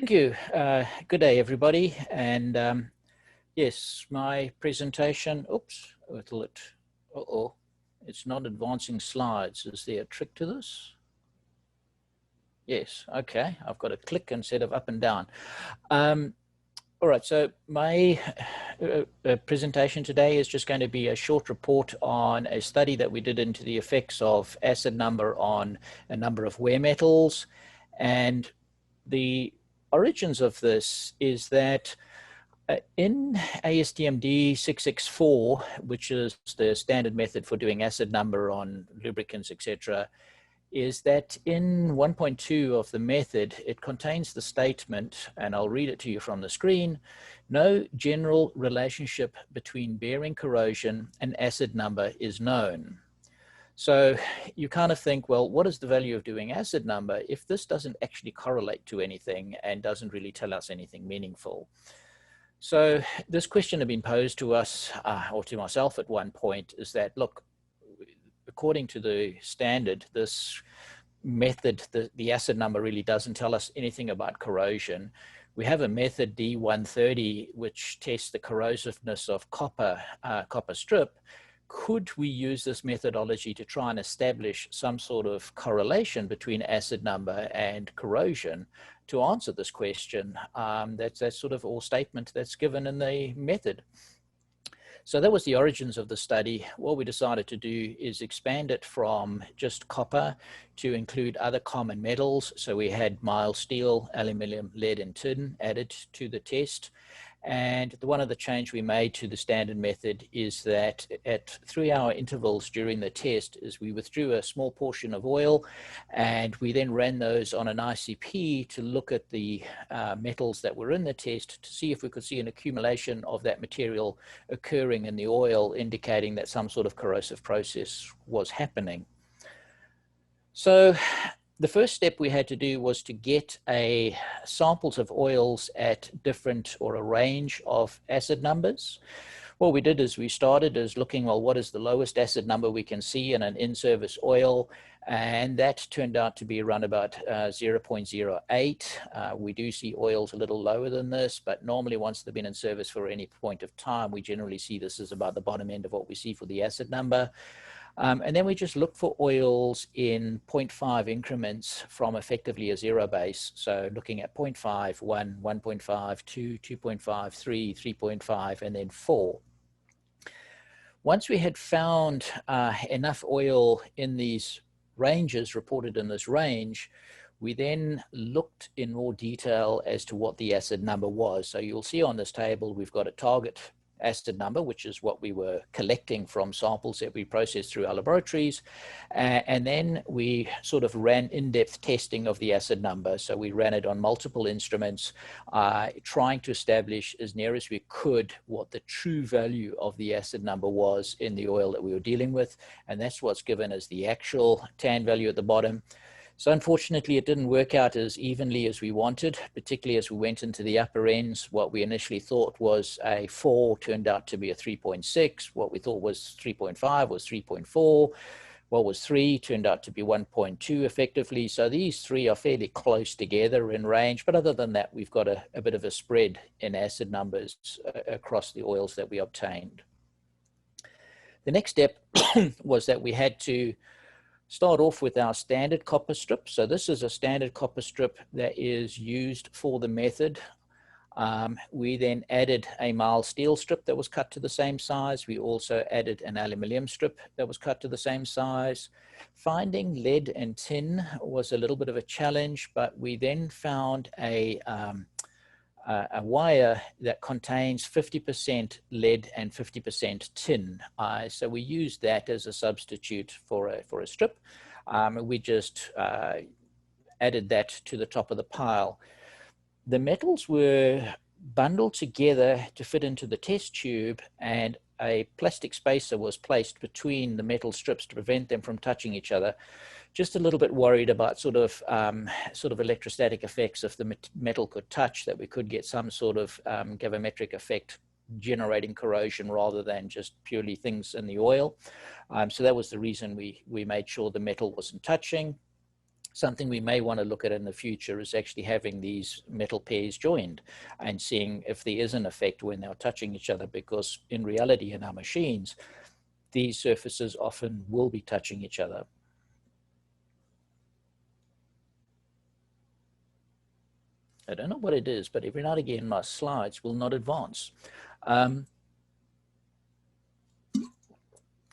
Thank you. Good day, everybody. And yes, my presentation, oops, it's not advancing slides. Is there a trick to this? Yes, okay. I've got to click instead of up and down. All right, so my presentation today is just going to be a short report on a study that we did into the effects of acid number on a number of wear metals. And the origins of this is that in ASTM D664, which is the standard method for doing acid number on lubricants, etc., is that in 1.2 of the method, it contains the statement, and I'll read it to you from the screen: no general relationship between bearing corrosion and acid number is known. So you kind of think, well, what is the value of doing acid number if this doesn't actually correlate to anything and doesn't really tell us anything meaningful? So this question had been posed to us, or to myself at one point, is that, look, according to the standard, this method, the acid number really doesn't tell us anything about corrosion. We have a method D130, which tests the corrosiveness of copper strip. Could we use this methodology to try and establish some sort of correlation between acid number and corrosion? To answer this question, that's sort of all statement that's given in the method. So that was the origins of the study. What we decided to do is expand it from just copper to include other common metals. So we had mild steel, aluminium, lead, and tin added to the test. And one of the change we made to the standard method is that at 3-hour intervals during the test is we withdrew a small portion of oil, and we then ran those on an ICP to look at the metals that were in the test to see if we could see an accumulation of that material occurring in the oil, indicating that some sort of corrosive process was happening. So the first step we had to do was to get samples of oils at different, or a range of acid numbers. What we did is we started as looking, well, what is the lowest acid number we can see in an in-service oil? And that turned out to be around about 0.08. We do see oils a little lower than this, but normally once they've been in service for any point of time, we generally see this as about the bottom end of what we see for the acid number. And then we just look for oils in 0.5 increments from effectively a zero base. So looking at 0.5, 1, 1.5, 2, 2.5, 3, 3.5, and then 4. Once we had found enough oil in these ranges, reported in this range, we then looked in more detail as to what the acid number was. So you'll see on this table, we've got a target acid number, which is what we were collecting from samples that we processed through our laboratories. And then we sort of ran in-depth testing of the acid number. So we ran it on multiple instruments, trying to establish as near as we could what the true value of the acid number was in the oil that we were dealing with. And that's what's given as the actual TAN value at the bottom. So unfortunately, it didn't work out as evenly as we wanted, particularly as we went into the upper ends. What we initially thought was a 4 turned out to be a 3.6. What we thought was 3.5 was 3.4. What was 3 turned out to be 1.2 effectively. So these three are fairly close together in range. But other than that, we've got a bit of a spread in acid numbers across the oils that we obtained. The next step was that we had to start off with our standard copper strip. So this is a standard copper strip that is used for the method. We then added a mild steel strip that was cut to the same size. We also added an aluminium strip that was cut to the same size. Finding lead and tin was a little bit of a challenge, but we then found a wire that contains 50% lead and 50% tin. So we used that as a substitute for a strip. We just added that to the top of the pile. The metals were bundled together to fit into the test tube, and a plastic spacer was placed between the metal strips to prevent them from touching each other. Just a little bit worried about sort of electrostatic effects if the metal could touch, that we could get some sort of gravimetric effect generating corrosion rather than just purely things in the oil. So that was the reason we made sure the metal wasn't touching. Something we may want to look at in the future is actually having these metal pairs joined and seeing if there is an effect when they're touching each other, because in reality in our machines, these surfaces often will be touching each other. I don't know what it is, but every now and again my slides will not advance. The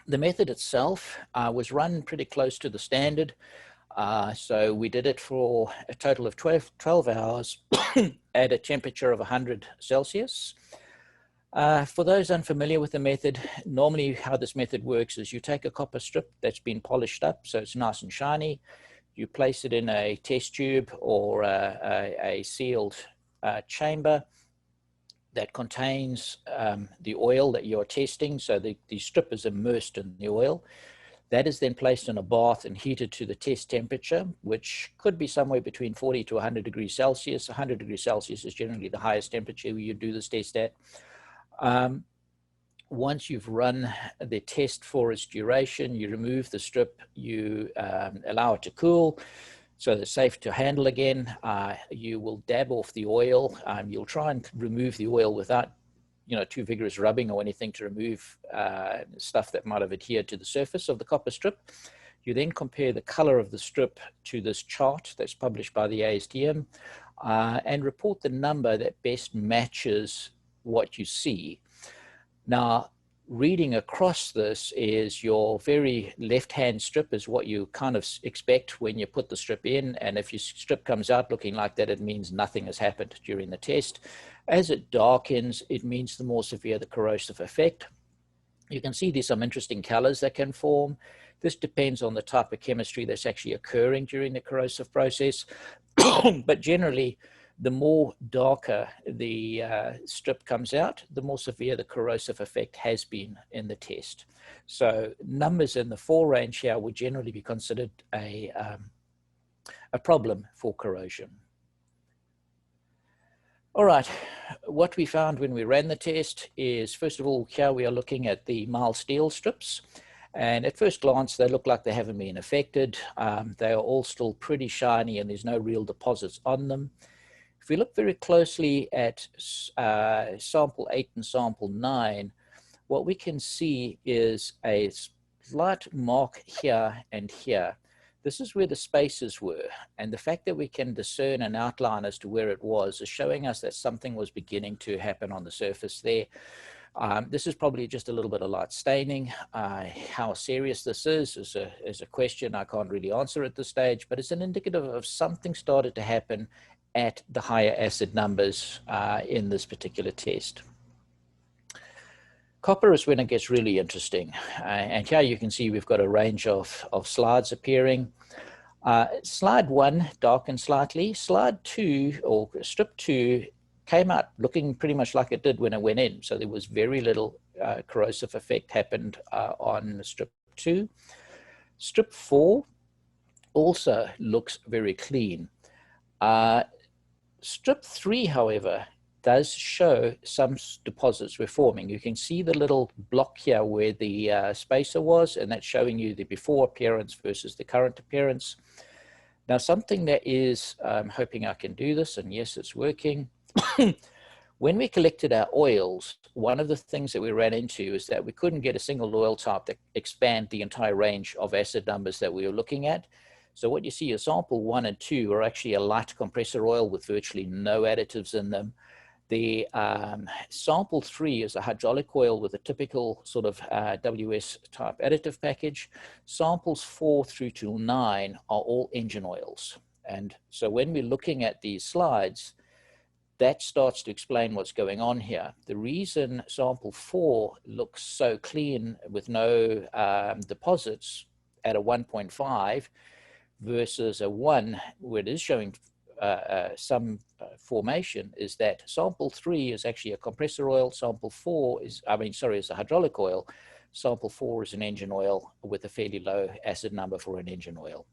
method itself was run pretty close to the standard. So we did it for a total of 12 hours at a temperature of 100 Celsius. For those unfamiliar with the method, normally how this method works is you take a copper strip that's been polished up so it's nice and shiny. You place it in a test tube or a sealed chamber that contains the oil that you're testing. So the strip is immersed in the oil. That is then placed in a bath and heated to the test temperature, which could be somewhere between 40 to 100 degrees Celsius. 100 degrees Celsius is generally the highest temperature you do this test at. Once you've run the test for its duration, you remove the strip, you allow it to cool so it's safe to handle again. You will dab off the oil. You'll try and remove the oil without too vigorous rubbing or anything to remove stuff that might have adhered to the surface of the copper strip. You then compare the color of the strip to this chart that's published by the ASTM and report the number that best matches what you see. Now, reading across this is your very left-hand strip is what you kind of expect when you put the strip in. And if your strip comes out looking like that, it means nothing has happened during the test. As it darkens, it means the more severe the corrosive effect. You can see there's some interesting colors that can form. This depends on the type of chemistry that's actually occurring during the corrosive process. But generally, the more darker the strip comes out, the more severe the corrosive effect has been in the test. So numbers in the 4 range here would generally be considered a problem for corrosion. All right, what we found when we ran the test is, first of all, here we are looking at the mild steel strips. And at first glance, they look like they haven't been affected. They are all still pretty shiny and there's no real deposits on them. If we look very closely at sample 8 and sample 9, what we can see is a slight mark here and here. This is where the spaces were. And the fact that we can discern an outline as to where it was is showing us that something was beginning to happen on the surface there. This is probably just a little bit of light staining. How serious this is a question I can't really answer at this stage, but it's an indicative of something started to happen at the higher acid numbers in this particular test. Copper is when it gets really interesting. And here you can see we've got a range of slides appearing. Slide 1 darkened slightly. Slide 2, or strip 2, came out looking pretty much like it did when it went in. So there was very little corrosive effect happened on strip 2. Strip 4 also looks very clean. Strip 3, however, does show some deposits were forming. You can see the little block here where the spacer was, and that's showing you the before appearance versus the current appearance. Now, something that is, I'm hoping I can do this, and yes, it's working. When we collected our oils, one of the things that we ran into is that we couldn't get a single oil type that expand the entire range of acid numbers that we were looking at. So what you see is sample 1 and 2 are actually a light compressor oil with virtually no additives in them. The sample 3 is a hydraulic oil with a typical sort of WS type additive package. Samples 4 through to 9 are all engine oils. And so when we're looking at these slides, that starts to explain what's going on here. The reason sample 4 looks so clean with no deposits at a 1.5 versus a 1 where it is showing some formation is that sample 3 is actually a compressor oil, sample 4 is, is a hydraulic oil, sample 4 is an engine oil with a fairly low acid number for an engine oil.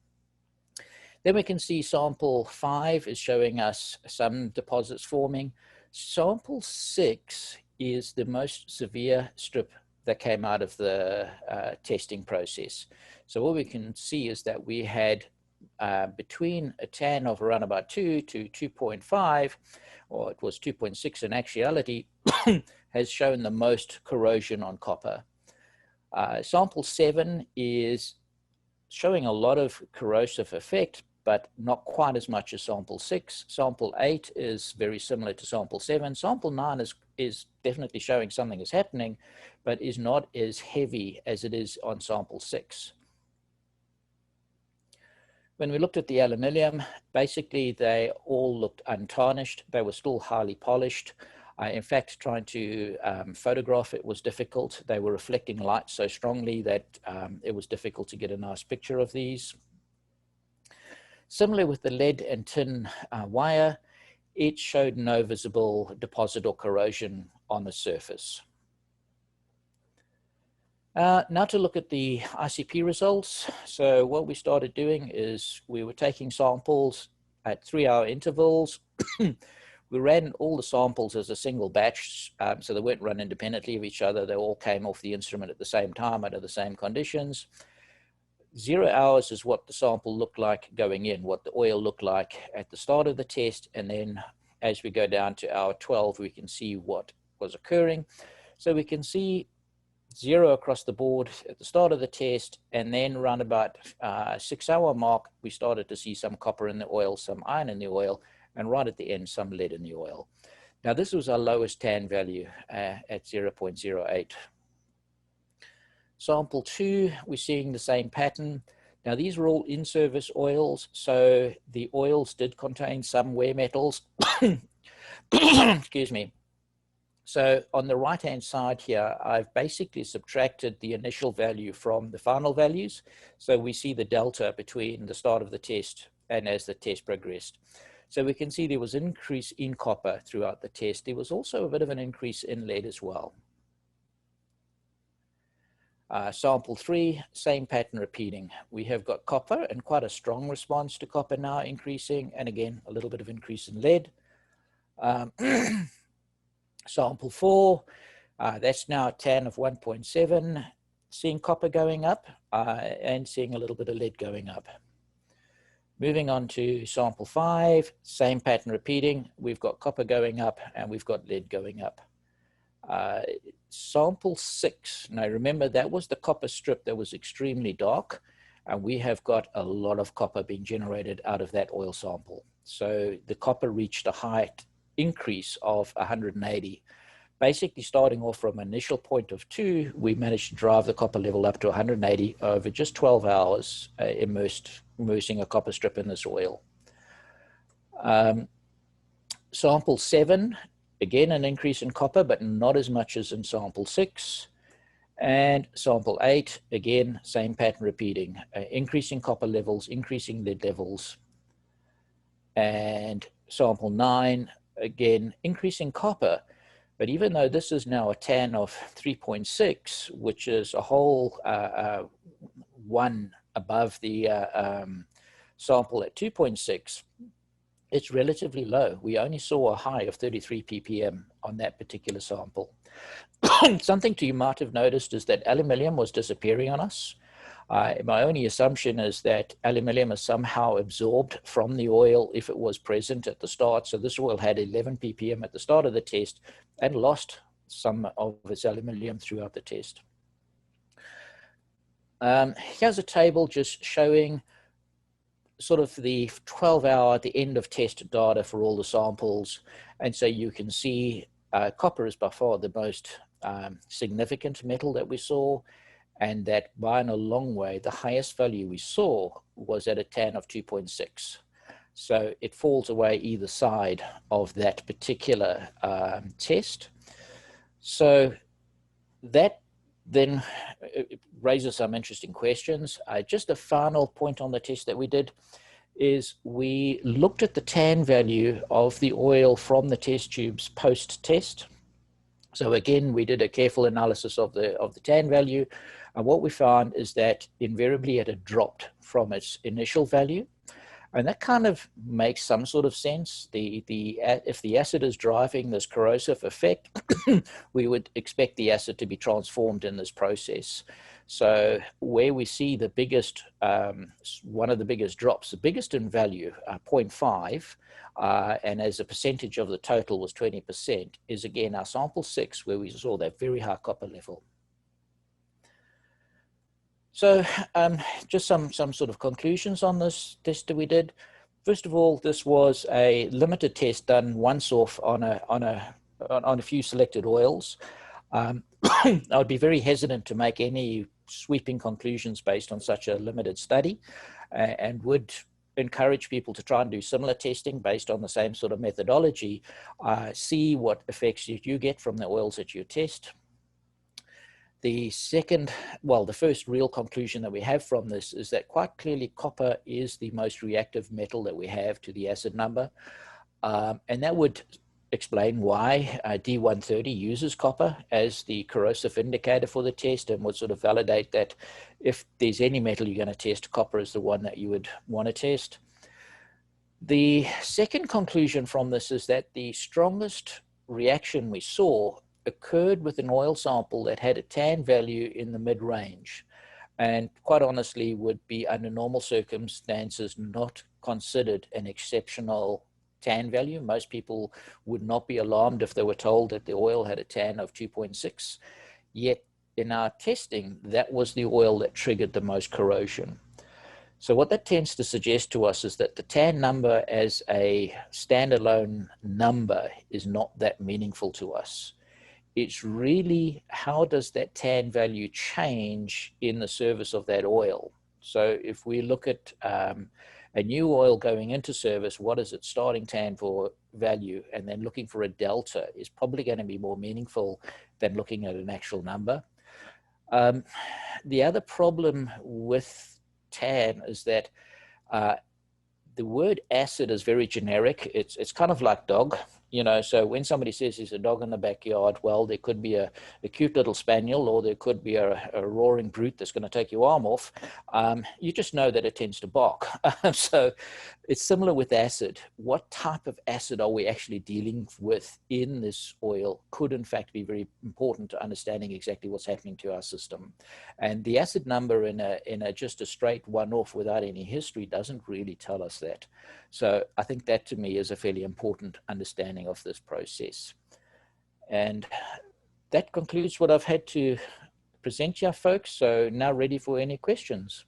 Then we can see sample 5 is showing us some deposits forming. Sample 6 is the most severe strip that came out of the testing process. So what we can see is that we had between a tan of around about 2 to 2.5, or it was 2.6 in actuality, has shown the most corrosion on copper. Sample 7 is showing a lot of corrosive effect, but not quite as much as sample 6. Sample 8 is very similar to sample 7. Sample 9 is definitely showing something is happening, but is not as heavy as it is on sample 6. When we looked at the aluminium, basically they all looked untarnished. They were still highly polished. In fact, trying to photograph it was difficult. They were reflecting light so strongly that it was difficult to get a nice picture of these. Similar with the lead and tin wire, it showed no visible deposit or corrosion on the surface. Now to look at the ICP results. So what we started doing is we were taking samples at 3-hour intervals. We ran all the samples as a single batch, so they weren't run independently of each other. They all came off the instrument at the same time under the same conditions. 0 hours is what the sample looked like going in, what the oil looked like at the start of the test, and then as we go down to hour 12, we can see what was occurring. So we can see 0 across the board at the start of the test, and then around about 6-hour mark, we started to see some copper in the oil, some iron in the oil, and right at the end, some lead in the oil. Now, this was our lowest tan value at 0.08. Sample 2, we're seeing the same pattern. Now, these were all in-service oils, so the oils did contain some wear metals. Excuse me. So on the right-hand side here, I've basically subtracted the initial value from the final values. So we see the delta between the start of the test and as the test progressed. So we can see there was an increase in copper throughout the test. There was also a bit of an increase in lead as well. Sample 3, same pattern repeating. We have got copper and quite a strong response to copper now increasing, and again, a little bit of increase in lead. Sample 4, that's now a tan of 1.7, seeing copper going up and seeing a little bit of lead going up. Moving on to sample 5, same pattern repeating. We've got copper going up and we've got lead going up. Sample 6, now remember that was the copper strip that was extremely dark, and we have got a lot of copper being generated out of that oil sample. So the copper reached a height increase of 180. Basically starting off from an initial point of 2, we managed to drive the copper level up to 180 over just 12 hours, immersing a copper strip in this oil. Sample 7, again an increase in copper, but not as much as in sample 6. And sample 8, again, same pattern repeating, increasing copper levels, increasing lead levels. And sample 9, again, increasing copper. But even though this is now a tan of 3.6, which is a whole 1 above the sample at 2.6, it's relatively low. We only saw a high of 33 ppm on that particular sample. Something you might have noticed is that aluminium was disappearing on us. My only assumption is that aluminium is somehow absorbed from the oil if it was present at the start. So this oil had 11 ppm at the start of the test and lost some of its aluminium throughout the test. Here's a table just showing sort of the 12-hour at the end of test data for all the samples. And so you can see copper is by far the most significant metal that we saw, and that by a long way, the highest value we saw was at a tan of 2.6. So it falls away either side of that particular test. So that then raises some interesting questions. Just a final point on the test that we did is we looked at the tan value of the oil from the test tubes post-test. So again, we did a careful analysis of the tan value, and what we found is that invariably it had dropped from its initial value. And that kind of makes some sort of sense. If the acid is driving this corrosive effect, we would expect the acid to be transformed in this process. So where we see the biggest, one of the biggest drops, the biggest in value, 0.5, and as a percentage of the total was 20%, is again our sample 6, where we saw that very high copper level. So just some sort of conclusions on this test that we did. First of all, this was a limited test done once off on a few selected oils. I would be very hesitant to make any sweeping conclusions based on such a limited study, and would encourage people to try and do similar testing based on the same sort of methodology, see what effects you get from the oils that you test. The first real conclusion that we have from this is that quite clearly copper is the most reactive metal that we have to the acid number. And that would explain why D130 uses copper as the corrosive indicator for the test, and would sort of validate that if there's any metal you're going to test, copper is the one that you would want to test. The second conclusion from this is that the strongest reaction we saw occurred with an oil sample that had a tan value in the mid-range, and quite honestly would be under normal circumstances not considered an exceptional tan value. Most people would not be alarmed if they were told that the oil had a tan of 2.6, yet in our testing that was the oil that triggered the most corrosion. So what that tends to suggest to us is that the tan number as a standalone number is not that meaningful to us. It's really how does that tan value change in the service of that oil. So if we look at a new oil going into service, what is its starting tan for value, and then looking for a delta is probably going to be more meaningful than looking at an actual number. The other problem with tan is that the word acid is very generic. It's kind of like dog, you know, so when somebody says there's a dog in the backyard, well, there could be a cute little spaniel, or there could be a roaring brute that's going to take your arm off. You just know that it tends to bark. So it's similar with acid. What type of acid are we actually dealing with in this oil could in fact be very important to understanding exactly what's happening to our system. And the acid number in a just a straight one-off without any history doesn't really tell us that. So I think that to me is a fairly important understanding of this process. And that concludes what I've had to present you folks. So now ready for any questions.